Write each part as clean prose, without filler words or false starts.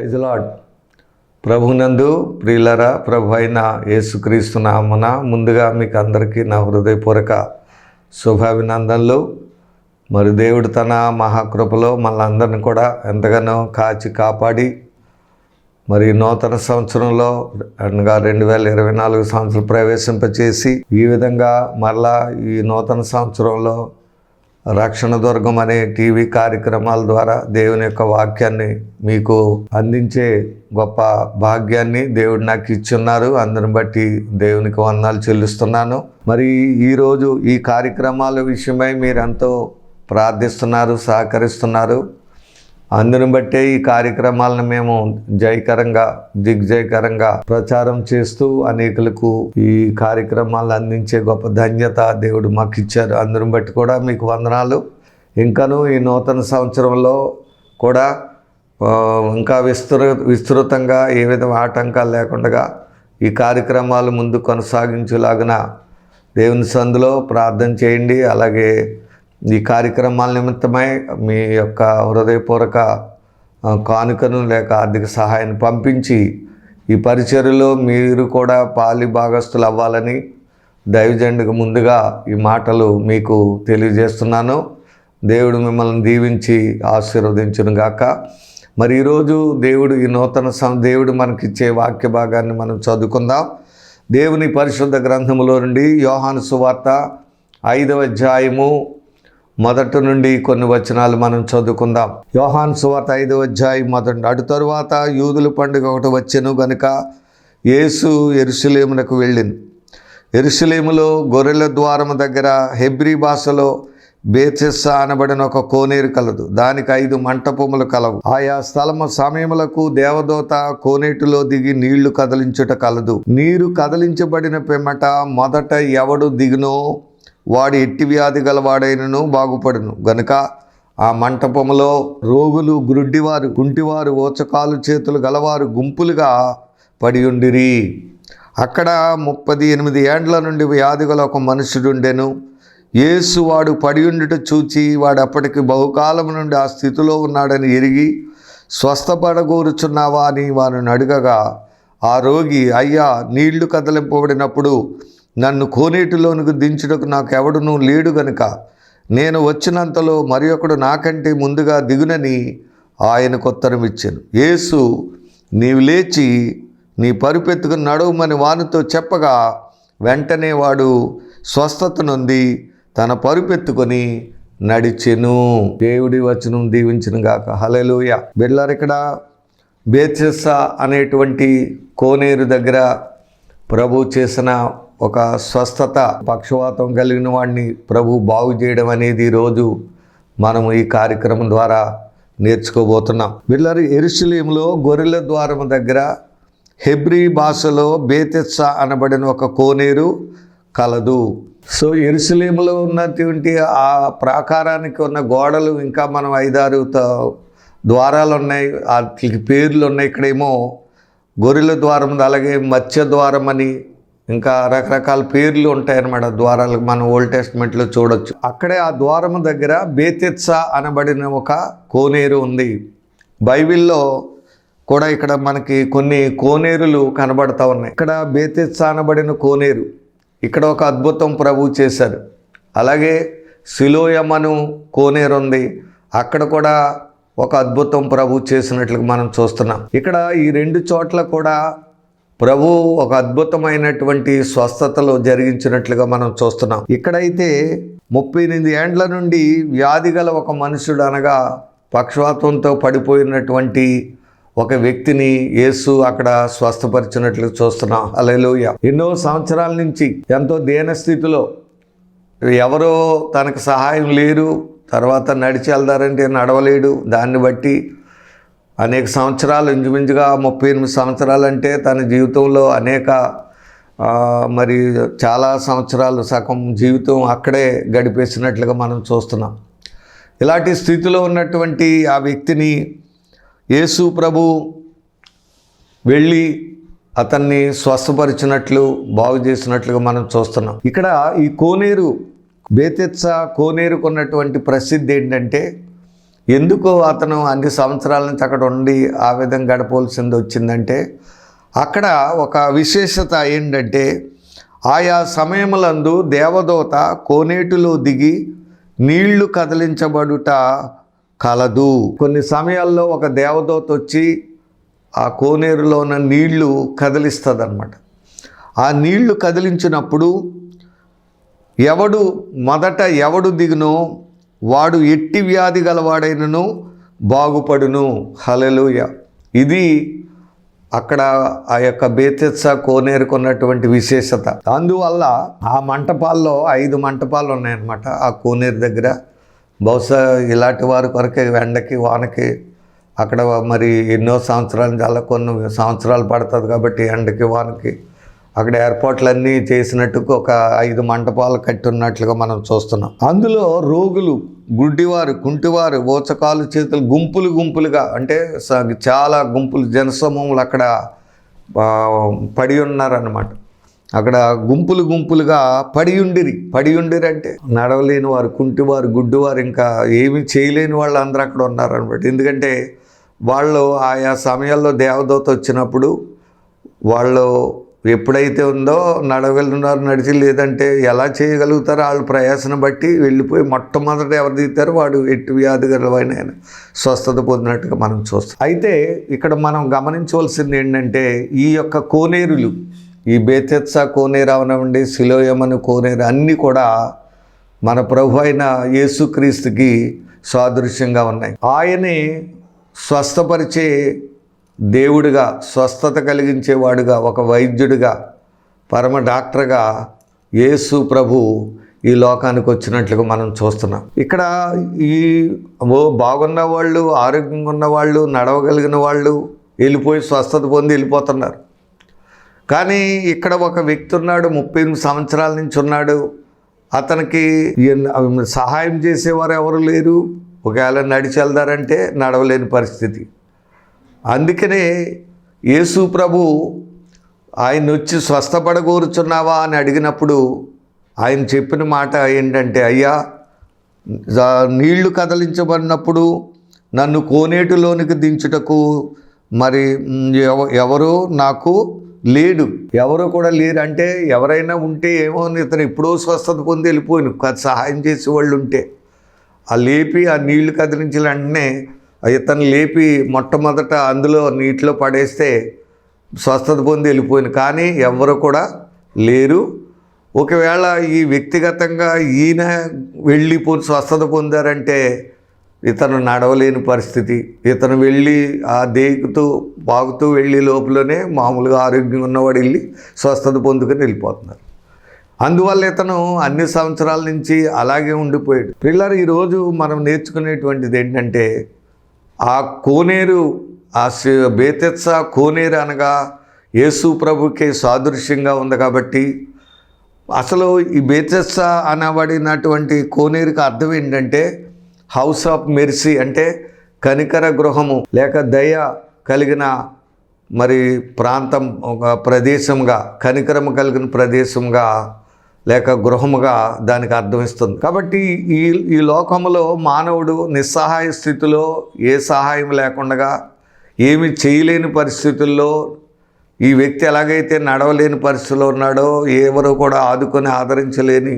Praise lord. ప్రభునందు ప్రియులరా, ప్రభు అయిన యేసుక్రీస్తు నామమున ముందుగా మీకు అందరికీ నా హృదయపూర్వక శుభాభినందనలు. మరి దేవుడు తన మహాకృపలో మనల్ని కూడా ఎంతగానో కాచి కాపాడి మరి నూతన సంవత్సరంలో అనగా 2024 సంవత్సరం ప్రవేశింపచేసి ఈ విధంగా మరలా ఈ నూతన సంవత్సరంలో రక్షణ దుర్గం అనే టీవీ కార్యక్రమాల ద్వారా దేవుని యొక్క వాక్యాన్ని మీకు అందించే గొప్ప భాగ్యాన్ని దేవుడు నాకు ఇచ్చున్నారు. అందరిని బట్టి దేవునికి వందనాలు చెల్లిస్తున్నాను. మరి ఈరోజు ఈ కార్యక్రమాల విషయమై మీరెంతో ప్రార్థిస్తున్నారు, సహకరిస్తున్నారు. అందుని బట్టే ఈ కార్యక్రమాలను మేము జయకరంగా దిగ్జయకరంగా ప్రచారం చేస్తూ అనేకులకు ఈ కార్యక్రమాలను అందించే గొప్ప ధన్యత దేవుడు మాకు ఇచ్చారు. అందుని బట్టి కూడా మీకు వందనాలు. ఇంకనూ ఈ నూతన సంవత్సరంలో కూడా ఇంకా విస్తృతంగా ఏ విధమైన ఆటంకాలు లేకుండా ఈ కార్యక్రమాలు ముందు కొనసాగించేలాగున దేవుని సందులో ప్రార్థన చేయండి. అలాగే ఈ కార్యక్రమాల నిమిత్తమై మీ యొక్క హృదయపూర్వక కానుకను లేక ఆర్థిక సహాయాన్ని పంపించి ఈ పరిచర్యలో మీరు కూడా పాలి భాగస్తులు అవ్వాలని దైవజనుడికి ముందుగా ఈ మాటలు మీకు తెలియజేస్తున్నాను. దేవుడు మిమ్మల్ని దీవించి ఆశీర్వదించును గాక. మరి ఈరోజు దేవుడు ఈ నూతన దేవుడు మనకిచ్చే వాక్య భాగాన్ని మనం చదువుకుందాం. దేవుని పరిశుద్ధ గ్రంథములో నుండి యోహాను సువార్త 5వ అధ్యాయము మొదటి నుండి కొన్ని వచనాలు మనం చదువుకుందాం. యోహాను సువార్త 5వ అధ్యాయం మొదటి. అటు తరువాత యూదుల పండుగ ఒకటి వచ్చెను గనుక యేసు యెరూషలేమునకు వెళ్ళింది. యెరూషలేములో గొర్రెల ద్వారము దగ్గర హెబ్రీ భాషలో బేతెస్దా అనబడిన ఒక కోనేరు కలదు. దానికి 5 మంటపములు కలవు. ఆయా స్థలము సమయములకు దేవదూత కోనేటిలో దిగి నీళ్లు కదిలించుట కలదు. నీరు కదిలించబడిన పిమ్మట మొదట ఎవడు దిగునో వాడు ఎట్టి వ్యాధి గలవాడైనను బాగుపడును గనుక ఆ మంటపములో రోగులు, గ్రుడ్డివారు, కుంటివారు, ఓచకాలు చేతులు గలవారు గుంపులుగా పడి ఉండిరి. అక్కడ 38 ఏండ్ల నుండి వ్యాధి గల ఒక మనుషుడుండెను. యేసు వాడు పడి ఉండుట చూచి వాడు అప్పటికి బహుకాలం నుండి ఆ స్థితిలో ఉన్నాడని ఎరిగి స్వస్థపడగోరుచున్నావా అని వారిని అడగగా ఆ రోగి, అయ్యా, నీళ్లు కదలింపబడినప్పుడు నన్ను కోనేటిలోనికి దించుటకు నాకెవడునూ లేడు గనుక నేను వచ్చినంతలో మరి ఒకడు నాకంటే ముందుగా దిగునని ఆయనకు ఉత్తరం ఇచ్చాను. యేసు, నీవు లేచి నీ పరుపెత్తుకుని నడవమని వానితో చెప్పగా వెంటనే వాడు స్వస్థత నొంది తన పరుపెత్తుకొని నడిచెను. దేవుడి వచనం దీవించును గాక. హల్లెలూయా. బిడ్డలారా, ఇక్కడ బేతెస్దా అనేటువంటి కోనేరు దగ్గర ప్రభు చేసిన ఒక స్వస్థత, పక్షవాతం కలిగిన వాడిని ప్రభు బాగు చేయడం అనేది ఈరోజు మనము ఈ కార్యక్రమం ద్వారా నేర్చుకోబోతున్నాం. బిడ్డలారా, యెరూషలేములో గొర్రెల ద్వారము దగ్గర హెబ్రీ భాషలో బేతెస్దా అనబడిన ఒక కోనేరు కలదు. సో యెరూషలేములో ఉన్నటువంటి ఆ ప్రాకారానికి ఉన్న గోడలు ఇంకా మనం 5-6 ద్వారాలు ఉన్నాయి, వాటికి పేర్లు ఉన్నాయి. ఇక్కడేమో గొర్రెల ద్వారం, అలాగే మత్స్య ద్వారం అని ఇంకా రకరకాల పేర్లు ఉంటాయన్నమాట ద్వారాలకు. మనం ఓల్డ్ టెస్ట్మెంట్లో చూడొచ్చు. అక్కడే ఆ ద్వారము దగ్గర బేతెస్దా అనబడిన ఒక కోనేరు ఉంది. బైబిల్లో కూడా ఇక్కడ మనకి కొన్ని కోనేరులు కనబడతా ఉన్నాయి. ఇక్కడ బేతెస్దా అనబడిన కోనేరు, ఇక్కడ ఒక అద్భుతం ప్రభు చేశారు. అలాగే సిలోయమను కోనేరు ఉంది, అక్కడ కూడా ఒక అద్భుతం ప్రభు చేసినట్లుగా మనం చూస్తున్నాం. ఇక్కడ ఈ 2 చోట్ల కూడా ప్రభు ఒక అద్భుతమైనటువంటి స్వస్థతలు జరిగించినట్లుగా మనం చూస్తున్నాం. ఇక్కడైతే 38 ఏండ్ల నుండి వ్యాధి గల ఒక మనుషుడు, అనగా పక్షవాతంతో పడిపోయినటువంటి ఒక వ్యక్తిని యేసు అక్కడ స్వస్థపరిచినట్లు చూస్తున్నాం. హల్లెలూయా. ఎన్నో సంవత్సరాల నుంచి ఎంతో దీనస్థితిలో, ఎవరో తనకు సహాయం లేరు, తర్వాత నడిచి వెళ్దారంటే నడవలేడు. దాన్ని బట్టి అనేక సంవత్సరాలు, ఇంచుమించుగా 38 సంవత్సరాలు అంటే తన జీవితంలో అనేక మరి చాలా సంవత్సరాలు, సగం జీవితం అక్కడే గడిపేసినట్లుగా మనం చూస్తున్నాం. ఇలాంటి స్థితిలో ఉన్నటువంటి ఆ వ్యక్తిని యేసు ప్రభు వెళ్ళి అతన్ని స్వస్థపరిచినట్లు, బాగు చేసినట్లుగా మనం చూస్తున్నాం. ఇక్కడ ఈ కోనేరు, బేతెస్దా కోనేరుకున్నటువంటి ప్రసిద్ధి ఏంటంటే, ఎందుకు అతను అన్ని సంవత్సరాల నుంచి అక్కడ ఉండి ఆ విధంగా గడపవలసింది వచ్చిందంటే, అక్కడ ఒక విశేషత ఏంటంటే, ఆయా సమయములందు దేవదూత కోనేటిలో దిగి నీళ్లు కదిలించబడుట కలదు. కొన్ని సమయాల్లో ఒక దేవదూత వచ్చి ఆ కోనేరులో ఉన్న నీళ్లు కదిలిస్తుంది అన్నమాట. ఆ నీళ్లు కదిలించినప్పుడు ఎవడు దిగునో వాడు ఎట్టి వ్యాధి గలవాడైనను బాగుపడును. హల్లెలూయా. ఇది అక్కడ ఆ యొక్క బేతెస్దా కోనేరుకున్నటువంటి విశేషత. అందువల్ల ఆ మంటపాల్లో 5 మంటపాలు ఉన్నాయన్నమాట ఆ కోనేరు దగ్గర. బహుశా ఇలాంటి వారి కొరకే ఎండకి వానకి అక్కడ మరి ఎన్నో సంవత్సరాల నుంచి అలా కొన్ని సంవత్సరాలు పడుతుంది కాబట్టి ఎండకి వానకి అక్కడ ఏర్పాట్లన్నీ చేసినట్టు ఒక 5 మంటపాలు కట్టి ఉన్నట్లుగా మనం చూస్తున్నాం. అందులో రోగులు, గుడ్డివారు, కుంటివారు, ఊచకాలు చేతులు గుంపులుగా అంటే చాలా గుంపులు జనసమూహములు అక్కడ పడి ఉన్నారన్నమాట. అక్కడ గుంపులుగా పడి ఉండిరి అంటే నడవలేని వారు, కుంటివారు, గుడ్డివారు, ఇంకా ఏమీ చేయలేని వాళ్ళు అందరూ అక్కడ ఉన్నారన్నమాట. ఎందుకంటే వాళ్ళు ఆయా సమయాల్లో దేవదూత వచ్చినప్పుడు వాళ్ళు ఎప్పుడైతే ఉందో నడవగలుగుతున్నారు నడిచి, లేదంటే ఎలా చేయగలుగుతారో వాళ్ళ ప్రయాసను బట్టి వెళ్ళిపోయి మొట్టమొదట ఎవరు దిగుతారో వాడు ఎట్టి వ్యాధి గలవైన స్వస్థత పొందినట్టుగా మనం చూస్తాం. అయితే ఇక్కడ మనం గమనించవలసింది ఏంటంటే, ఈ యొక్క కోనేరులు, ఈ బేతెస్దా కోనేరు అవనండి, సిలోయమను కోనేరు అన్నీ కూడా మన ప్రభు అయిన యేసుక్రీస్తుకి సాదృశ్యంగా ఉన్నాయి. ఆయనే స్వస్థపరిచే దేవుడిగా, స్వస్థత కలిగించేవాడుగా, ఒక వైద్యుడిగా, పరమ డాక్టర్గా యేసు ప్రభు ఈ లోకానికి వచ్చినట్లుగా మనం చూస్తున్నాం. ఇక్కడ ఈ బాగున్న వాళ్ళు, ఆరోగ్యంగా ఉన్న వాళ్ళు, నడవగలిగిన వాళ్ళు వెళ్ళిపోయి స్వస్థత పొంది వెళ్ళిపోతున్నారు. కానీ ఇక్కడ ఒక వ్యక్తి ఉన్నాడు, 38 సంవత్సరాల నుంచి ఉన్నాడు. అతనికి సహాయం చేసేవారు ఎవరు లేరు. ఒకవేళ నడిచి వెళ్దారంటే నడవలేని పరిస్థితి. అందుకనే యేసు ప్రభు ఆయన వచ్చి స్వస్థపడగోరుచున్నావా అని అడిగినప్పుడు ఆయన చెప్పిన మాట ఏంటంటే, అయ్యా, నీళ్లు కదిలించబడినప్పుడు నన్ను కోనేటిలోనికి దించుటకు మరి ఎవరు నాకు లేడు, ఎవరు కూడా లేరు. అంటే ఎవరైనా ఉంటే ఏమో, ఇతను ఎప్పుడో స్వస్థత పొంది వెళ్ళిపోయిన సహాయం చేసే వాళ్ళు ఉంటే ఆ లేపి ఆ నీళ్లు కదిలించిన వెంటనే ఇతను లేపి మొట్టమొదట అందులో నీటిలో పడేస్తే స్వస్థత పొంది వెళ్ళిపోయింది. కానీ ఎవరు లేరు. ఒకవేళ ఈ వ్యక్తిగతంగా ఈయన వెళ్ళిపోయి స్వస్థత పొందారంటే ఇతను నడవలేని పరిస్థితి. ఇతను వెళ్ళి ఆ దేకుతూ బాగుతూ వెళ్ళి లోపలనే మామూలుగా ఆరోగ్యంగా ఉన్నవాడు వెళ్ళి స్వస్థత పొందుకొని వెళ్ళిపోతున్నారు. అందువల్ల ఇతను అన్ని సంవత్సరాల నుంచి అలాగే ఉండిపోయాడు. పిల్లలు, ఈరోజు మనం నేర్చుకునేటువంటిది ఏంటంటే, ఆ కోనేరు, ఆ బేతెస్దా కోనేరు అనగా యేసు ప్రభుకే సాదృశ్యంగా ఉంది కాబట్టి, అసలు ఈ బేతెస్దా అనబడినటువంటి కోనేరుకి అర్థం ఏంటంటే హౌస్ ఆఫ్ మెర్సీ, అంటే కనికర గృహము లేక దయ కలిగిన మరి ప్రాంతం, ఒక ప్రదేశంగా, కనికరము కలిగిన ప్రదేశంగా లేక గృహముగా దానికి అర్థమిస్తుంది. కాబట్టి ఈ లోకంలో మానవుడు నిస్సహాయ స్థితిలో, ఏ సహాయం లేకుండా, ఏమి చేయలేని పరిస్థితుల్లో, ఈ వ్యక్తి ఎలాగైతే నడవలేని పరిస్థితిలో ఉన్నాడో, ఎవరు కూడా ఆదుకొని ఆదరించలేని,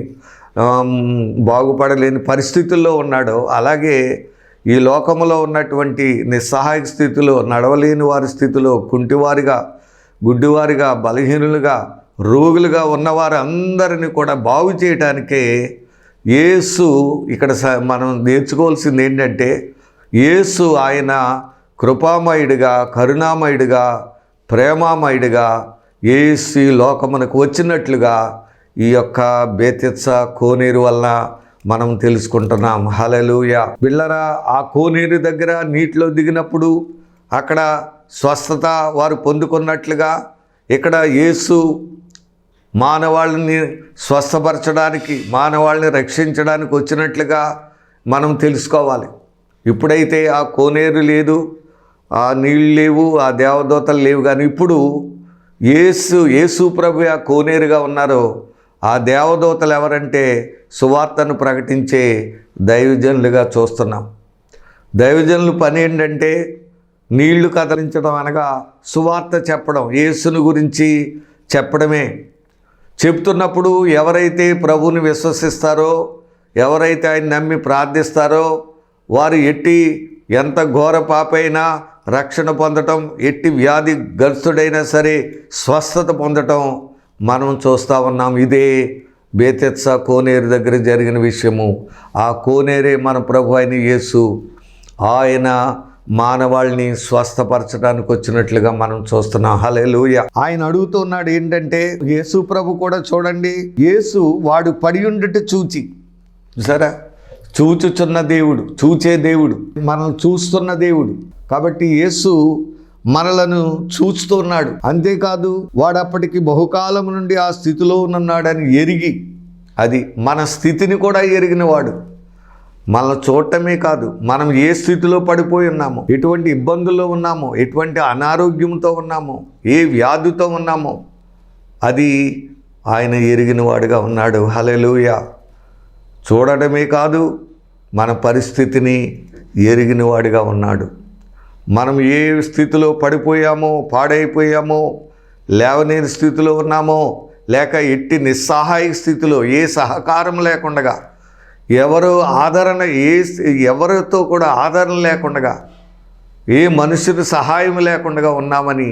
బాగుపడలేని పరిస్థితుల్లో ఉన్నాడో, అలాగే ఈ లోకంలో ఉన్నటువంటి నిస్సహాయ స్థితిలో, నడవలేని వారి స్థితిలో, కుంటివారిగా, గుడ్డివారిగా, బలహీనులుగా, రోగులుగా ఉన్నవారు అందరినీ కూడా బాగు చేయడానికే యేసు ఇక్కడ మనం నేర్చుకోవాల్సింది ఏంటంటే, యేసు ఆయన కృపామయుడిగా, కరుణామయుడిగా, ప్రేమామయుడిగా యేసు లోకమునకు వచ్చినట్లుగా ఈ యొక్క బేతెస్దా కోనేరు వలన మనం తెలుసుకుంటున్నాం. హల్లెలూయా. బిళ్ళరా, ఆ కోనేరు దగ్గర నీటిలో దిగినప్పుడు అక్కడ స్వస్థత వారు పొందుకున్నట్లుగా ఇక్కడ యేసు మానవాళ్ళని స్వస్థపరచడానికి, మానవాళ్ళని రక్షించడానికి వచ్చినట్లుగా మనం తెలుసుకోవాలి. ఇప్పుడైతే ఆ కోనేరు లేదు, ఆ నీళ్ళు లేవు, ఆ దేవదూతలు లేవు, కానీ ఇప్పుడు యేసు ప్రభు ఆ కోనేరుగా ఉన్నారో, ఆ దేవదూతలు ఎవరంటే సువార్తను ప్రకటించే దైవజనులుగా చూస్తున్నాం. దైవజనుల పని ఏంటంటే నీళ్లు కదిలించడం అనగా సువార్త చెప్పడం, యేసుని గురించి చెప్పడమే. చెప్తున్నప్పుడు ఎవరైతే ప్రభువుని విశ్వసిస్తారో, ఎవరైతే ఆయన నమ్మి ప్రార్థిస్తారో వారు ఎంత ఘోర పాపైనా రక్షణ పొందటం, వ్యాధి గ్రస్తుడైనా సరే స్వస్థత పొందటం మనం చూస్తూ ఉన్నాం. ఇదే బేతెత్సా కోనేరు దగ్గర జరిగిన విషయము. ఆ కోనేరే మన ప్రభు అయిన యేసు. ఆయన మానవాళిని స్వస్థపరచడానికి వచ్చినట్లుగా మనం చూస్తున్నాం. హల్లెలూయా. ఆయన అడుగుతున్నాడు ఏంటంటే, యేసు ప్రభు కూడా చూడండి, యేసు వాడు పడి ఉండుట చూచి, సరే చూచుచున్న దేవుడు, చూచే దేవుడు, మనల్ని చూస్తున్న దేవుడు. కాబట్టి యేసు మనలను చూస్తున్నాడు. అంతేకాదు వాడు అప్పటికి బహుకాలం నుండి ఆ స్థితిలో ఉన్నాడని ఎరిగి, అది మన స్థితిని కూడా ఎరిగిన వాడు. మనల్ని చూడటమే కాదు, మనం ఏ స్థితిలో పడిపోయి ఉన్నామో, ఎటువంటి ఇబ్బందుల్లో ఉన్నామో, ఎటువంటి అనారోగ్యంతో ఉన్నామో, ఏ వ్యాధితో ఉన్నామో అది ఆయన ఎరిగిన వాడుగా ఉన్నాడు. హల్లెలూయా. చూడడమే కాదు, మన పరిస్థితిని ఎరిగిన వాడిగా ఉన్నాడు. మనం ఏ స్థితిలో పడిపోయామో, పాడైపోయామో, లేవలేని స్థితిలో ఉన్నామో, లేక ఎట్టి నిస్సహాయ స్థితిలో, ఏ సహకారం లేకుండా, ఎవరితో కూడా ఆదరణ లేకుండా, ఏ మనుషుని సహాయం లేకుండా ఉన్నామని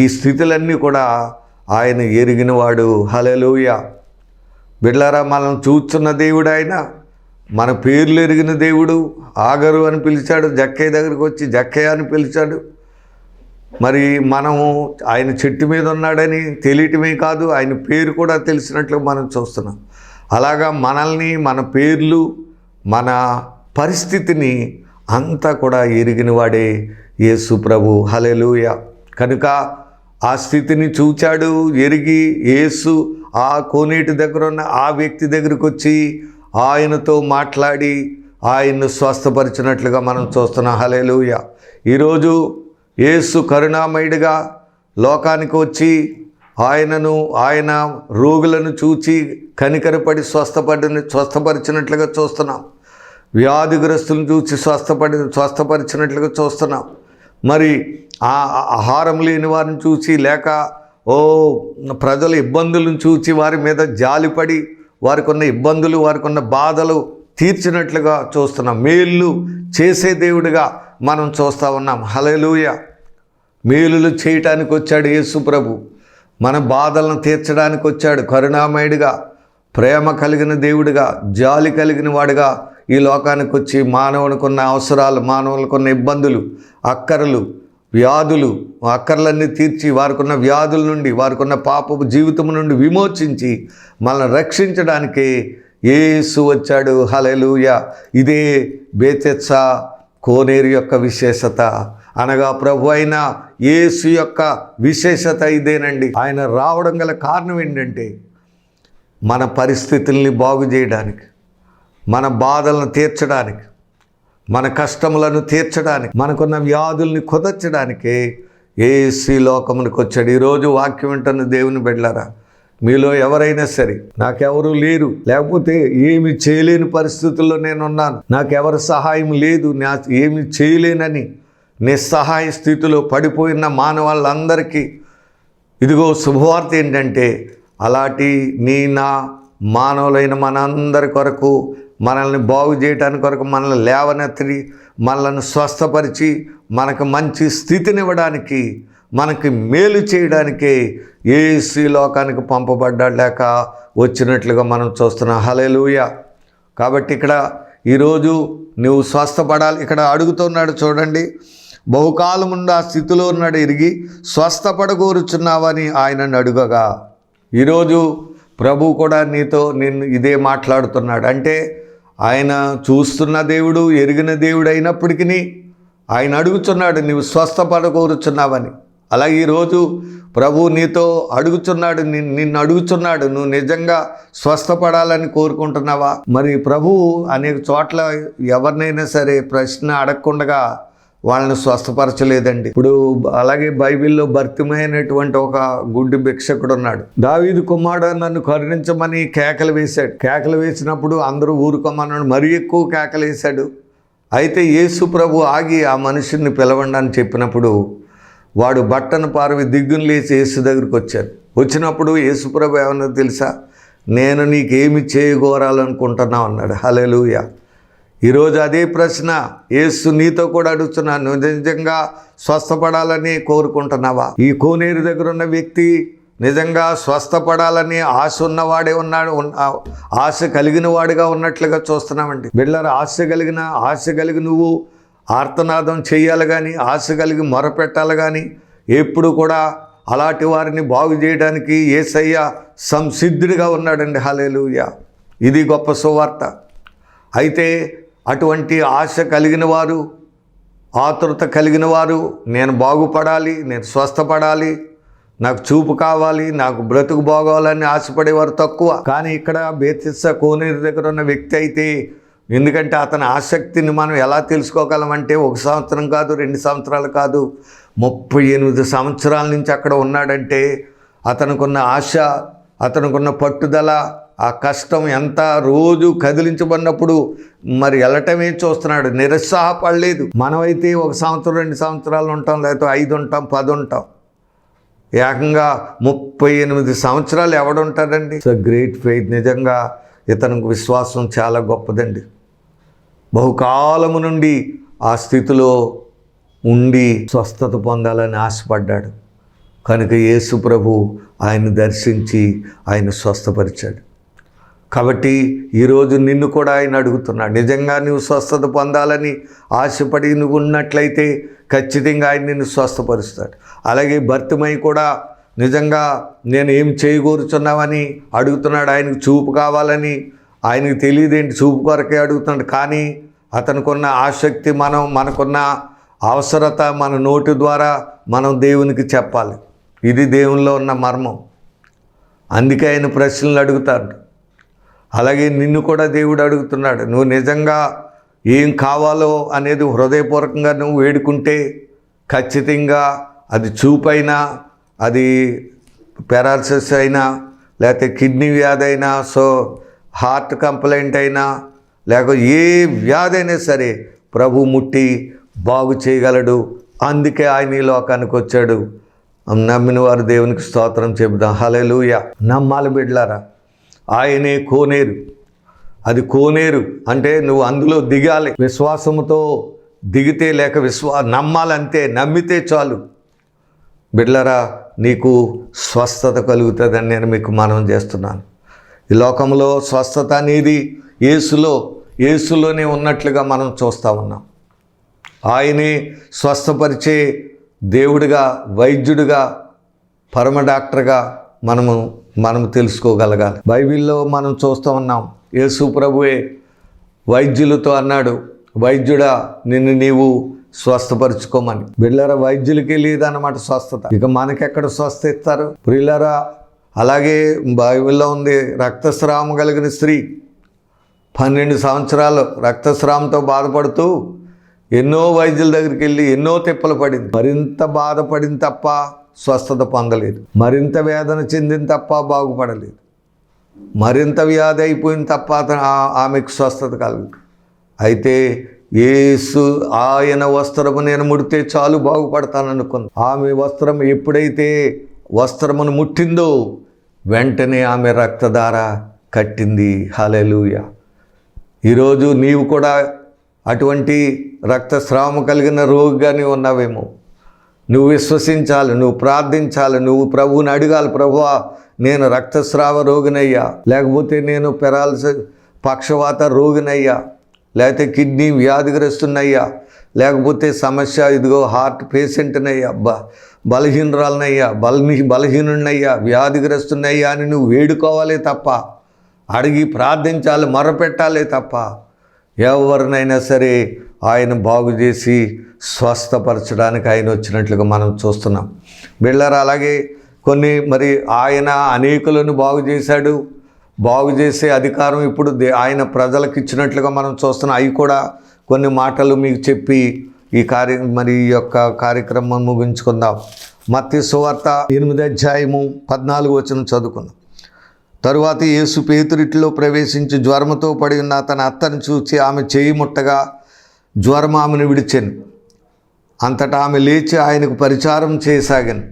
ఈ స్థితులన్నీ కూడా ఆయన ఎరిగినవాడు. హల్లెలూయా. బిడ్డలారా, మనం చూస్తున్న దేవుడు ఆయన, మన పేర్లు ఎరిగిన దేవుడు. ఆగరు అని పిలిచాడు, జక్కయ్య దగ్గరికి వచ్చి జక్కయ్య అని పిలిచాడు. మరి మనము ఆయన చెట్టు మీద ఉన్నాడని తెలియటమే కాదు, ఆయన పేరు కూడా తెలిసినట్లు మనం చూస్తున్నాం. అలాగా మనల్ని, మన పేర్లు, మన పరిస్థితిని అంతా కూడా ఎరిగిన వాడే యేసు ప్రభు. హల్లెలూయా. కనుక ఆ స్థితిని చూచాడు, ఎరిగి యేసు ఆ కోనేటి దగ్గర ఉన్న ఆ వ్యక్తి దగ్గరికి వచ్చి ఆయనతో మాట్లాడి ఆయన్ను స్వస్థపరిచినట్లుగా మనం చూస్తున్నాం. హల్లెలూయా. ఈరోజు యేసు కరుణామయుడిగా లోకానికి వచ్చి ఆయన రోగులను చూచి కనికరపడి స్వస్థపరిచినట్లుగా చూస్తున్నాం. వ్యాధిగ్రస్తులను చూసి స్వస్థపరిచినట్లుగా చూస్తున్నాం. మరి ఆ ఆహారం లేని వారిని చూసి, లేక ప్రజల ఇబ్బందులను చూసి వారి మీద జాలిపడి వారికి ఉన్న ఇబ్బందులు, వారికి ఉన్న బాధలు తీర్చినట్లుగా చూస్తున్నాం. మేలు చేసే దేవుడిగా మనం చూస్తూ ఉన్నాం. హల్లెలూయా. మేలులు చేయటానికి వచ్చాడు యేసు ప్రభు. మన బాధలను తీర్చడానికి వచ్చాడు. కరుణామయుడిగా, ప్రేమ కలిగిన దేవుడిగా, జాలి కలిగిన వాడిగా ఈ లోకానికి వచ్చి మానవునికున్న అవసరాలు, మానవులకున్న ఇబ్బందులు, అక్కరలు, వ్యాధులు, అక్కర్లన్నీ తీర్చి వారికున్న వ్యాధుల నుండి, వారికున్న పాపపు జీవితం నుండి విమోచించి మనల్ని రక్షించడానికే యేసు వచ్చాడు. హల్లెలూయా. ఇదే బేతెత్సా కోనేరు యొక్క విశేషత, అనగా ప్రభు అయిన యేసు యొక్క విశేషత ఇదేనండి. ఆయన రావడం గల కారణం ఏంటంటే మన పరిస్థితుల్ని బాగు చేయడానికి, మన బాధలను తీర్చడానికి, మన కష్టములను తీర్చడానికి, మనకున్న వ్యాధుల్ని కుదర్చడానికే యేసు లోకమునికి వచ్చాడు. ఈరోజు వాక్యం వింటున్న దేవుని బిడ్డలారా, మీలో ఎవరైనా సరే నాకెవరూ లేరు, లేకపోతే ఏమి చేయలేని పరిస్థితుల్లో నేనున్నాను, నాకెవరి సహాయం లేదు, ఏమి చేయలేనని నిస్సహాయ స్థితిలో పడిపోయిన మానవాళ్ళందరికీ ఇదిగో శుభవార్త ఏంటంటే, అలాంటి నా మానవులైన మనందరి కొరకు, మనల్ని బాగు చేయడానికి కొరకు, మనల్ని లేవనెత్తి, మనల్ని స్వస్థపరిచి, మనకు మంచి స్థితినివ్వడానికి, మనకి మేలు చేయడానికే యేసు లోకానికి పంపబడ్డాడు, లేక వచ్చినట్లుగా మనం చూస్తున్నాం. హల్లెలూయా. కాబట్టి ఇక్కడ ఈరోజు నువ్వు స్వస్థపడాలి. ఇక్కడ అడుగుతున్నాడు చూడండి, బహుకాలం నుండి ఆ స్థితిలో ఉన్నాడు ఎరిగి స్వస్థపడగోరుచున్నావని ఆయనను అడుగగా, ఈరోజు ప్రభు కూడా నిన్ను ఇదే మాట్లాడుతున్నాడు. అంటే ఆయన చూస్తున్న దేవుడు, ఎరిగిన దేవుడు అయినప్పటికీ ఆయన అడుగుతున్నాడు, నీవు స్వస్థపడగోరుచున్నావని. అలాగే ఈరోజు ప్రభు నీతో అడుగుతున్నాడు, నిన్ను అడుగుతున్నాడు, నువ్వు నిజంగా స్వస్థపడాలని కోరుకుంటున్నావా? మరి ప్రభువు అనేక చోట్ల ఎవరినైనా సరే ప్రశ్న అడగకుండా వాళ్ళని స్వస్థపరచలేదండి. ఇప్పుడు అలాగే బైబిల్లో భర్తిమై అనేటువంటి ఒక గుడ్డి భిక్షకుడు ఉన్నాడు. దావీదు కుమారుడు నన్ను కరుణించమని కేకలు వేశాడు. కేకలు వేసినప్పుడు అందరూ ఊరుకోమన్నాడు, మరీ ఎక్కువ కేకలు వేశాడు. అయితే యేసు ప్రభు ఆగి ఆ మనుషుని పిలవండి అని చెప్పినప్పుడు వాడు బట్టను పారవి దిగ్గును లేచి యేసు దగ్గరికి వచ్చాడు. వచ్చినప్పుడు యేసు ప్రభు ఏమన్నా తెలుసా? నేను నీకేమి చేయగోరాలనుకుంటున్నావు అన్నాడు. హల్లెలూయా. ఈరోజు అదే ప్రశ్న యేసు నీతో కూడా అడుగుతున్నాను. నువ్వు నిజంగా స్వస్థపడాలని కోరుకుంటున్నావా? ఈ కోనేరు దగ్గర ఉన్న వ్యక్తి నిజంగా స్వస్థపడాలని ఆశ ఉన్నవాడే ఉన్నాడు, ఆశ కలిగిన వాడిగా ఉన్నట్లుగా చూస్తున్నామండి. బిడ్డలారా, ఆశ కలిగి నువ్వు ఆర్తనాదం చేయాలి కానీ, ఆశ కలిగి మొరపెట్టాలి కానీ, ఎప్పుడు కూడా అలాంటి వారిని బాగు చేయడానికి యేసయ్య సంసిద్ధుడిగా ఉన్నాడండి. హల్లెలూయా. ఇది గొప్ప సువార్త. అయితే అటువంటి ఆశ కలిగిన వారు, ఆతురత కలిగిన వారు, నేను బాగుపడాలి, నేను స్వస్థపడాలి, నాకు చూపు కావాలి, నాకు బ్రతుకు బాగోవాలని ఆశపడేవారు తక్కువ. కానీ ఇక్కడ బేతిస్సా కోనేరు దగ్గర ఉన్న వ్యక్తి అయితే, ఎందుకంటే అతని ఆసక్తిని మనం ఎలా తెలుసుకోగలమంటే 1 సంవత్సరం కాదు, 2 సంవత్సరాలు కాదు, 38 సంవత్సరాల నుంచి అక్కడ ఉన్నాడంటే అతనుకున్న ఆశ, అతనుకున్న పట్టుదల, ఆ కష్టం ఎంత రోజు కదిలించబడినప్పుడు మరి వెళ్ళటమే చూస్తున్నాడు, నిరుత్సాహపడలేదు. మనమైతే 1 సంవత్సరం 2 సంవత్సరాలు ఉంటాం, లేకపోతే 5 ఉంటాం, 10 ఉంటాం. ఏకంగా 38 సంవత్సరాలు ఎవడుంటాడండి? It's great faith. నిజంగా ఇతనికి విశ్వాసం చాలా గొప్పదండి. బహుకాలము నుండి ఆ స్థితిలో ఉండి స్వస్థత పొందాలని ఆశపడ్డాడు. కనుక యేసు ప్రభు ఆయన దర్శించి ఆయన స్వస్థపరిచాడు. కాబట్టి ఈరోజు నిన్ను కూడా ఆయన అడుగుతున్నాడు. నిజంగా నువ్వు స్వస్థత పొందాలని ఆశపడి నువ్వు ఉన్నట్లయితే ఖచ్చితంగా ఆయన నిన్ను స్వస్థపరుస్తాడు. అలాగే భర్తమై కూడా నిజంగా నేను ఏం చేయగోరుచున్నావని అడుగుతున్నాడు. ఆయనకు చూపు కావాలని, ఆయనకు తెలియదేంటి, చూపు కొరకే అడుగుతున్నాడు. కానీ అతనుకున్న ఆసక్తి, మనకున్న అవసరత మన నోటి ద్వారా మనం దేవునికి చెప్పాలి. ఇది దేవునిలో ఉన్న మర్మం. అందుకే ఆయన ప్రశ్నలు అడుగుతాడు. అలాగే నిన్ను కూడా దేవుడు అడుగుతున్నాడు. నువ్వు నిజంగా ఏం కావాలో అనేది హృదయపూర్వకంగా నువ్వు వేడుకుంటే ఖచ్చితంగా అది చూపైనా, అది పెరాలసిస్ అయినా, లేకపోతే కిడ్నీ వ్యాధి అయినా, హార్ట్ కంప్లైంట్ అయినా, లేకపోతే ఏ వ్యాధి అయినా సరే ప్రభు ముట్టి బాగు చేయగలడు. అందుకే ఆయన ఈ లోకానికి వచ్చాడు. నమ్మిన వారు దేవునికి స్తోత్రం చెబుదాం. హల్లెలూయా. నమ్మాలి బిడ్డలారా. ఆయనే కోనేరు. అది కోనేరు అంటే నువ్వు అందులో దిగాలి. విశ్వాసముతో దిగితే, లేక నమ్మాలంతే, నమ్మితే చాలు. బిడ్డలారా, నీకు స్వస్థత కలుగుతుందని నేను మీకు మనవి చేస్తున్నాను. ఈ లోకంలో స్వస్థత అనేది యేసులోనే ఉన్నట్లుగా మనం చూస్తూ ఉన్నాం. ఆయనే స్వస్థపరిచే దేవుడిగా, వైద్యుడిగా, పరమ డాక్టర్గా మనము తెలుసుకోగలగాలి. బైబిల్లో మనం చూస్తూ ఉన్నాం. యేసు ప్రభువే వైద్యులతో అన్నాడు, వైద్యుడా నిన్ను నీవు స్వస్థపరుచుకోమని. బిడ్డలారా, వైద్యులకి లేదన్నమాట స్వస్థత. ఇక మనకెక్కడ స్వస్థ ఇస్తారు ప్రియులారా? అలాగే బైబిల్లో ఉంది, రక్తస్రావం కలిగిన స్త్రీ 12 సంవత్సరాలు రక్తస్రావంతో బాధపడుతూ ఎన్నో వైద్యుల దగ్గరికి వెళ్ళి ఎన్నో తిప్పలు పడింది. మరింత బాధపడింది తప్ప స్వస్థత పొందలేదు. మరింత వేదన చెందింది తప్ప బాగుపడలేదు. మరింత వ్యాధి అయిపోయింది తప్ప ఆమెకు స్వస్థత కలగదు. అయితే యేసు ఆయన వస్త్రము నేను ముడితే చాలు బాగుపడతాననుకుంది. ఆమె వస్త్రం ఎప్పుడైతే వస్త్రమును ముట్టిందో వెంటనే ఆమె రక్తధార కట్టింది. హల్లెలూయా. ఈరోజు నీవు కూడా అటువంటి రక్తస్రావం కలిగిన రోగిగా నీవు ఉన్నావేమో. నువ్వు విశ్వసించాలి, నువ్వు ప్రార్థించాలి, నువ్వు ప్రభువుని అడగాలి. ప్రభువా, నేను రక్తస్రావ రోగినయ్యా, లేకపోతే నేను పెరాలసిస్ పక్షవాత రోగినయ్యా, లేకపోతే కిడ్నీ వ్యాధిగ్రస్తున్నయ్యా, లేకపోతే సమస్య ఇదిగో హార్ట్ పేషెంట్నయ్యా, బలహీనరాలనయ్యా, బలహీనున్నయ్యా, వ్యాధిగ్రస్తున్నయ్యా అని నువ్వు వేడుకోవాలే తప్ప, అడిగి ప్రార్థించాలి, మొరపెట్టాలే తప్ప ఎవరినైనా సరే ఆయన బాగు చేసి స్వస్థపరచడానికి ఆయన వచ్చినట్లుగా మనం చూస్తున్నాం. బిళ్ళారా, అలాగే మరి ఆయన అనేకులను బాగు చేశాడు. బాగు చేసే అధికారం ఇప్పుడు ఆయన ప్రజలకు ఇచ్చినట్లుగా మనం చూస్తున్నాం. అవి కూడా కొన్ని మాటలు మీకు చెప్పి ఈ యొక్క కార్యక్రమం ముగించుకుందాం. మత్తయి సువార్త 8:14 చదువుకుందాం. తరువాత యేసు పేతురింటిలో ప్రవేశించి జ్వరముతో పడి ఉన్న తన అత్తను చూచి ఆమె చేయి ముట్టగా జ్వరం ఆమెను విడిచెను. అంతటా ఆమె లేచి ఆయనకు పరిచారం చేయసాగాను.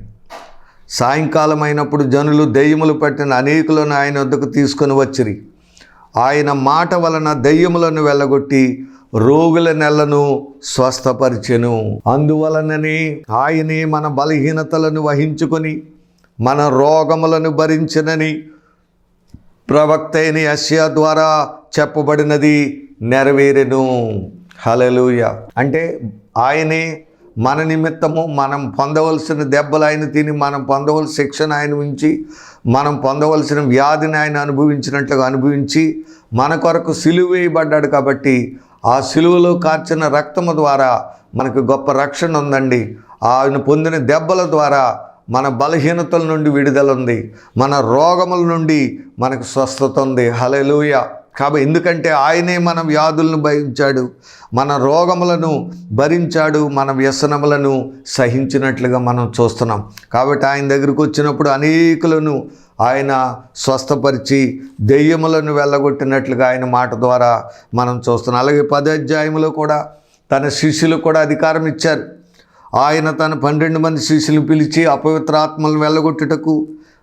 సాయంకాలం అయినప్పుడు జనులు దెయ్యములు పట్టిన అనేకులను ఆయన వద్దకు తీసుకొని వచ్చిరి. ఆయన మాట వలన దెయ్యములను వెళ్ళగొట్టి రోగుల నెలను స్వస్థపరిచెను. అందువలననే ఆయనే మన బలహీనతలను వహించుకొని మన రోగములను భరించినని ప్రవక్త అయిన యెషయా ద్వారా చెప్పబడినది నెరవేరెను. హల్లెలూయా. అంటే ఆయనే మన నిమిత్తము మనం పొందవలసిన దెబ్బలు ఆయన తిని, మనం పొందవలసిన శిక్షణ ఆయన ఉంచి, మనం పొందవలసిన వ్యాధిని ఆయన అనుభవించినట్లుగా అనుభవించి మన కొరకు సిలువ వేయబడ్డాడు. కాబట్టి ఆ సిలువలో కార్చిన రక్తము ద్వారా మనకు గొప్ప రక్షణ ఉందండి. ఆయన పొందిన దెబ్బల ద్వారా మన బలహీనతల నుండి విడుదల ఉంది, మన రోగముల నుండి మనకు స్వస్థత ఉంది. హల్లెలూయా. కాబట్టి ఎందుకంటే ఆయనే మన వ్యాధులను భరించాడు, మన రోగములను భరించాడు, మన వ్యసనములను సహించినట్లుగా మనం చూస్తున్నాం. కాబట్టి ఆయన దగ్గరికి వచ్చినప్పుడు అనేకులను ఆయన స్వస్థపరిచి దెయ్యములను వెళ్ళగొట్టినట్లుగా ఆయన మాట ద్వారా మనం చూస్తున్నాం. అలాగే 10వ అధ్యాయంలో కూడా తన శిష్యులకు కూడా అధికారం ఇచ్చారు. ఆయన తన 12 మంది శిష్యులను పిలిచి అపవిత్రాత్మలను వెళ్ళగొట్టుటకు,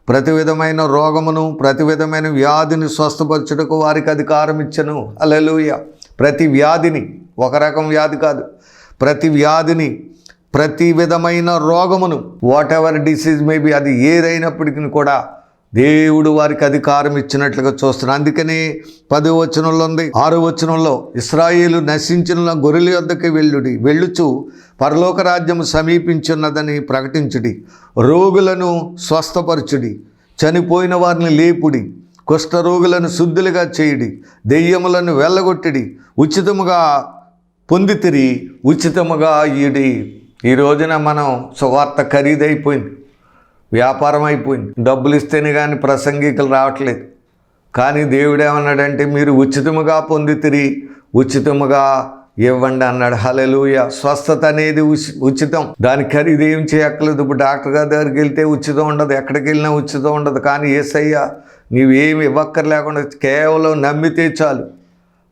ప్రతి విధమైన రోగమును, ప్రతి విధమైన వ్యాధిని స్వస్థపరచుటకు వారికి అధికారం ఇచ్చను. హల్లెలూయా. ప్రతి వ్యాధిని, ఒక రకం వ్యాధి కాదు, ప్రతి వ్యాధిని, ప్రతి విధమైన రోగమును, వాట్ ఎవర్ డిసీజ్ మేబీ, అది ఏదైనప్పటికీ కూడా దేవుడు వారికి అధికారం ఇచ్చినట్లుగా చూస్తున్నాం. అందుకని 10వ వచనంలో ఉంది. 6వ వచనంలో ఇశ్రాయేలు నశించిన గొర్రెల యొద్దకు వెళ్ళుచు పరలోక రాజ్యము సమీపించున్నదని ప్రకటించుడి, రోగులను స్వస్థపరచుడి, చనిపోయిన వారిని లేపుడి, కుష్ఠరోగులను శుద్ధులుగా చేయుడి, దెయ్యములను వెళ్ళగొట్టిడి, ఉచితముగా పొందితిరి, ఉచితముగా ఇయుడి. ఈ రోజున మనం సువార్త ఖరీదైపోయింది, వ్యాపారం అయిపోయింది. డబ్బులు ఇస్తేనే కానీ ప్రసంగికులు రావట్లేదు. కానీ దేవుడు ఏమన్నాడంటే మీరు ఉచితముగా పొందితిరి, ఉచితముగా ఇవ్వండి అన్నాడు. హల్లెలూయా. స్వస్థత అనేది ఉచితం, దానికి ఖరీదు ఏం చేయక్కర్లేదు. ఇప్పుడు డాక్టర్ గారి దగ్గరికి వెళ్తే ఉచితం ఉండదు, ఎక్కడికి వెళ్ళినా ఉచితం ఉండదు. కానీ యేసయ్య నీవేమి ఇవ్వక్కర్లేకుండా కేవలం నమ్మితే చాలు,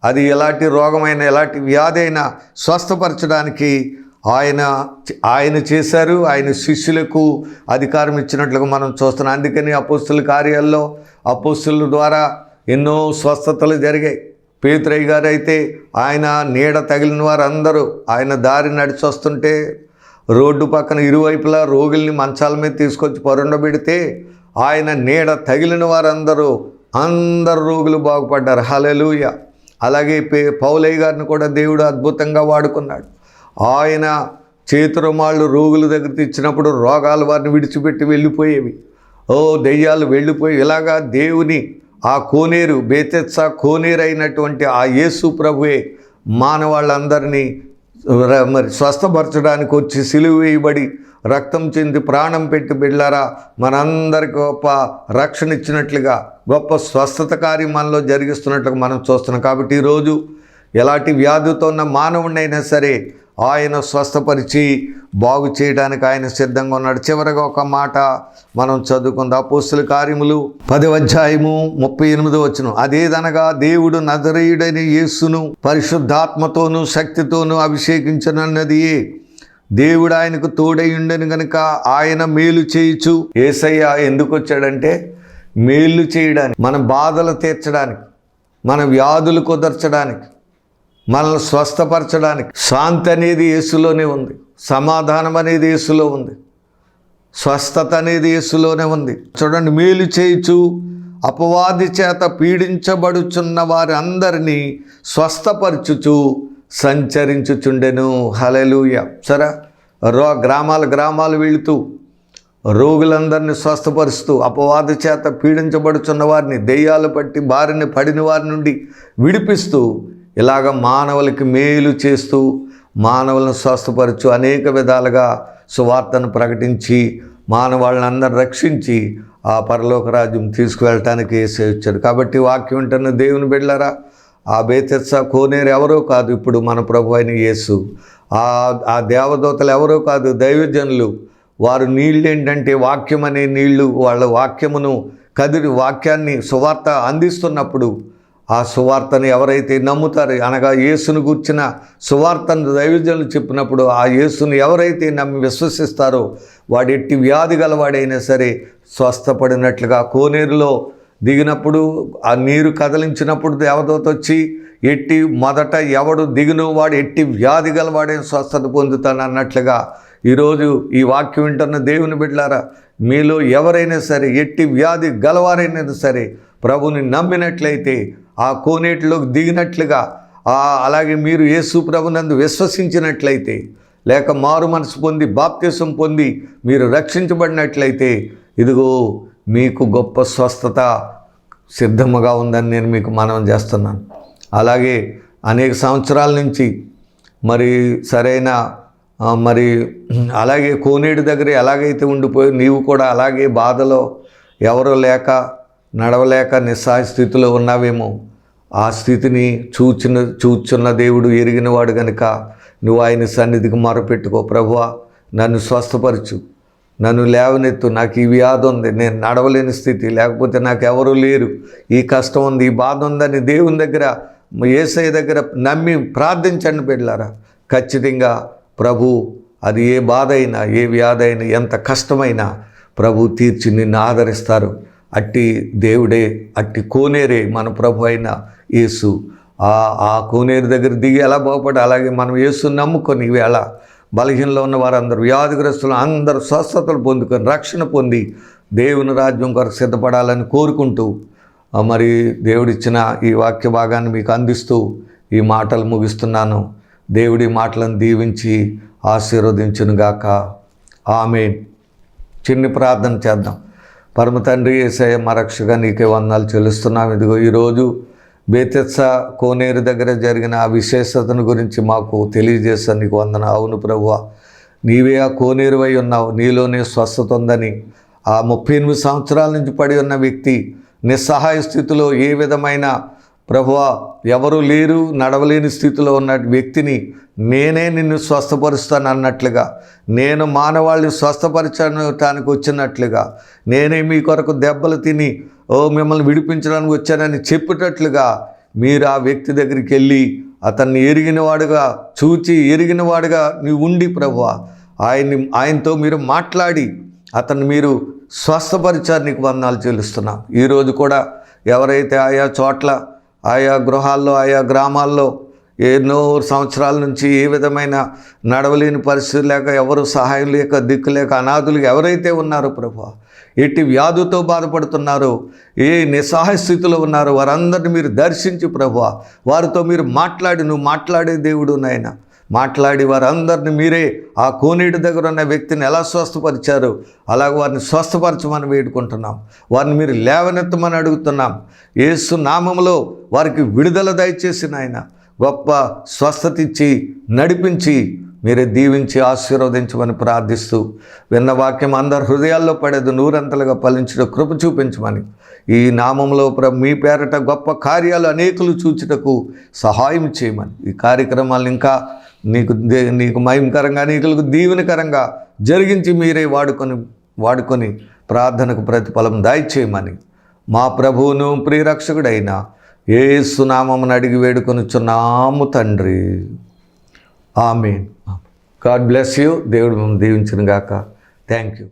అది ఎలాంటి రోగమైనా ఎలాంటి వ్యాధి అయినా స్వస్థపరచడానికి ఆయన చేశారు. ఆయన శిష్యులకు అధికారం ఇచ్చినట్లుగా మనం చూస్తున్నాం. అందుకని అపోస్తుల కార్యాల్లో అపోస్తుల ద్వారా ఎన్నో స్వస్థతలు జరిగాయి. పేతురయ్య గారు అయితే ఆయన నీడ తగిలిన వారందరూ ఆయన దారి నడిచి వస్తుంటే రోడ్డు పక్కన ఇరువైపులా రోగుల్ని మంచాల మీద తీసుకొచ్చి పరుండబెడితే ఆయన నీడ తగిలిన వారందరూ అందరు రోగులు బాగుపడ్డారు. హల్లెలూయా. అలాగే పౌలయ్య గారిని కూడా దేవుడు అద్భుతంగా వాడుకున్నాడు. ఆయన చేతురుమాళ్ళు రోగుల దగ్గర తెచ్చినప్పుడు రోగాలు వారిని విడిచిపెట్టి వెళ్ళిపోయేవి. దెయ్యాలు వెళ్ళిపోయి ఇలాగా దేవుని ఆ కోనేరు, బేతెత్సా కోనేరు అయినటువంటి ఆ యేసు ప్రభువే మానవాళ్ళందరినీ మరి స్వస్థపరచడానికి వచ్చి సిలువ వేయబడి రక్తం చెంది ప్రాణం పెట్టి బిడ్డలారా మనందరికి గొప్ప రక్షణ ఇచ్చినట్లుగా గొప్ప స్వస్థత కార్యం మనలో జరిగిస్తున్నట్లుగా మనం చూస్తున్నాం. కాబట్టి ఈరోజు ఎలాంటి వ్యాధితో ఉన్న మానవుడినైనా సరే ఆయన స్వస్థపరిచి బాగు చేయడానికి ఆయన సిద్ధంగా ఉన్నాడు. చివరగా ఒక మాట మనం చదువుకుందాం. అపోస్తుల కార్యములు 10వ అధ్యాయము 38వ వచనం. అదేదనగా దేవుడు నజరేయుడైన యేసును పరిశుద్ధాత్మతోనూ శక్తితోనూ అభిషేకించనన్నది దేవుడు ఆయనకు తోడై ఉండను గనుక ఆయన మేలు చేయుచు. యేసయ్య ఎందుకు వచ్చాడంటే మేలు చేయడానికి, మన బాధలు తీర్చడానికి, మన వ్యాధులు కుదర్చడానికి, మనల్ని స్వస్థపరచడానికి. శాంతి అనేది యేసులోనే ఉంది, సమాధానం అనేది యేసులో ఉంది, స్వస్థత అనేది యేసులోనే ఉంది. చూడండి, మేలు చేయుచు అపవాది చేత పీడించబడుచున్న వారి అందరినీ స్వస్థపరచుచు సంచరించుచుండెను. హల్లెలూయా. సరే, గ్రామాలు వెళుతూ రోగులందరినీ స్వస్థపరుస్తూ అపవాది చేత పీడించబడుచున్న వారిని, దెయ్యాలు పట్టి బారిన పడిన వారి నుండి విడిపిస్తూ ఇలాగ మానవులకి మేలు చేస్తూ మానవులను స్వస్థపరచు అనేక విధాలుగా సువార్తను ప్రకటించి మానవాళ్ళని రక్షించి ఆ పరలోక రాజ్యం తీసుకువెళ్ళటానికి యేసు వచ్చాడు. కాబట్టి వాక్యం వింటున్న దేవుని బిడ్డలారా, ఆ బేతెత్సా కోనేరు ఎవరో కాదు, ఇప్పుడు మన ప్రభు అయిన యేసు. ఆ దేవదూతలు ఎవరో కాదు, దైవజనులు. వారు నీళ్ళు ఏంటంటే వాక్యం అనే నీళ్లు, వాళ్ళ వాక్యమును వాక్యాన్ని సువార్త అందిస్తున్నప్పుడు ఆ సువార్తను ఎవరైతే నమ్ముతారో, అనగా యేసును గూర్చిన సువార్తను దైవజనులు చెప్పినప్పుడు ఆ యేసును ఎవరైతే నమ్మి విశ్వసిస్తారో వాడు ఎట్టి వ్యాధి గలవాడైనా సరే స్వస్థపడినట్లుగా, కోనేరులో దిగినప్పుడు ఆ నీరు కదిలించినప్పుడు దేవదూత వచ్చి మొదట ఎవడు దిగును వాడు ఎట్టి వ్యాధి గలవాడైన స్వస్థత పొందుతాను అన్నట్లుగా, ఈరోజు ఈ వాక్యం వింటున్న దేవుని బిడ్డలారా, మీలో ఎవరైనా సరే ఎట్టి వ్యాధి గలవారైనా సరే ప్రభుని నమ్మినట్లయితే ఆ కోనేటిలోకి దిగినట్లుగా, అలాగే మీరు యేసు ప్రభునందు విశ్వసించినట్లయితే, లేక మారు మనసు పొంది బాప్తిసం పొంది మీరు రక్షించబడినట్లయితే, ఇదిగో మీకు గొప్ప స్వస్థత సిద్ధముగా ఉందని నేను మీకు మనవి చేస్తున్నాను. అలాగే అనేక సంవత్సరాల నుంచి అలాగే కోనేటి దగ్గర ఎలాగైతే ఉండిపోయి నీవు కూడా అలాగే బాధలో ఎవరో లేక నడవలేక నిస్సహాయ స్థితిలో ఉన్నావేమో, ఆ స్థితిని చూచున్న దేవుడు ఎరిగినవాడు కనుక నువ్వు ఆయన సన్నిధికి మొరపెట్టుకో. ప్రభువా, నన్ను స్వస్థపరచు, నన్ను లేవనెత్తు, నాకు ఈ వ్యాధి ఉంది, నేను నడవలేని స్థితి, లేకపోతే నాకు ఎవరూ లేరు, ఈ కష్టం ఉంది, ఈ బాధ ఉందని దేవుని దగ్గర, యేసయ్య దగ్గర నమ్మి ప్రార్థించండి బిడ్డలారా. ఖచ్చితంగా ప్రభు అది ఏ బాధ అయినా, ఏ వ్యాధి అయినా, ఎంత కష్టమైనా ప్రభు తీర్చి నిన్ను ఆదరిస్తారు. అట్టి దేవుడే, అట్టి కోనేరే మన ప్రభు అయిన యేసు. ఆ కోనేరు దగ్గర దిగి ఎలా బాగుపడి, అలాగే మనం యేసుని నమ్ముకొని ఈవేళ బలహీనలో ఉన్న వారందరూ, వ్యాధిగ్రస్తులు అందరూ స్వస్థతలు పొందుకొని రక్షణ పొంది దేవుని రాజ్యం కొరకు సిద్ధపడాలని కోరుకుంటూ, మరి దేవుడిచ్చిన ఈ వాక్య భాగాన్ని మీకు అందిస్తూ ఈ మాటలు ముగిస్తున్నాను. దేవుడి మాటలను దీవించి ఆశీర్వదించునుగాక. ఆమేన్. చిన్ని ప్రార్థన చేద్దాం. పరమ తండ్రి యేసయ్య మా రక్షగా నీకే వందనాలు చెల్లిస్తున్నాం. ఇదిగో ఈరోజు బేతెస్దా కోనేరు దగ్గర జరిగిన ఆ విశేషతను గురించి మాకు తెలియజేస్తాను. నీకు వందన. అవును ప్రభువా, నీవే ఆ కోనేరువై ఉన్నావు, నీలోనే స్వస్థత ఉందని ఆ 38 సంవత్సరాల నుంచి పడి ఉన్న వ్యక్తి నిస్సహాయ స్థితిలో, ఏ విధమైన ప్రభువా ఎవరు లేరు, నడవలేని స్థితిలో ఉన్న వ్యక్తిని నేనే నిన్ను స్వస్థపరుస్తాను అన్నట్లుగా, నేను మానవాళ్ళని స్వస్థపరచడానికి వచ్చినట్లుగా, నేనే మీ కొరకు దెబ్బలు తిని మిమ్మల్ని విడిపించడానికి వచ్చానని చెప్పేటట్లుగా మీరు ఆ వ్యక్తి దగ్గరికి వెళ్ళి అతన్ని ఎరిగినవాడుగా చూచి ఎరిగినవాడుగా నీవు ఉండి ప్రభువా ఆయనతో మీరు మాట్లాడి అతన్ని మీరు స్వస్థపరిచారు. నీకు వందనాలు చెల్లిస్తున్నాం. ఈరోజు కూడా ఎవరైతే ఆయా చోట్ల, ఆయా గృహాల్లో, ఆయా గ్రామాల్లో ఎన్నో సంవత్సరాల నుంచి ఏ విధమైన నడవలేని పరిస్థితి లేక, ఎవరు సహాయం లేక, దిక్కు లేక, అనాథులు ఎవరైతే ఉన్నారో ప్రభువా, ఎట్టి వ్యాధులతో బాధపడుతున్నారో, ఏ నిస్సహాయ స్థితిలో ఉన్నారో వారందరినీ మీరు దర్శించి ప్రభువా వారితో మీరు మాట్లాడి, నువ్వు మాట్లాడే దేవుడు నాయన, మాట్లాడి వారందరిని మీరే ఆ కోనేటి దగ్గర ఉన్న వ్యక్తిని ఎలా స్వస్థపరిచారో అలాగే వారిని స్వస్థపరచమని వేడుకుంటున్నాం. వారిని మీరు లేవనెత్తమని అడుగుతున్నాం. యేసు నామములో వారికి విడుదల దయచేసి నాయన గొప్ప స్వస్థత ఇచ్చి నడిపించి మీరే దీవించి ఆశీర్వదించమని ప్రార్థిస్తూ, విన్న వాక్యం అందరి హృదయాల్లో పడేది నూరంతలుగా ఫలించుట కృప చూపించమని, ఈ నామంలో మీ పేరట గొప్ప కార్యాలు అనేకులు చూచుటకు సహాయం చేయమని, ఈ కార్యక్రమాలను ఇంకా నీకు మహిమకరంగా, అనేకులకు దీవెనకరంగా జరిగించి మీరే వాడుకొని ప్రార్థనకు ప్రతిఫలం దయచేయమని మా ప్రభువును ప్రియరక్షకుడైన యేసు నామమున అడిగి వేడుకొనుచున్నాము తండ్రి. ఆమేన్. God bless you. దేవుడు దీవించును గాక. Thank you.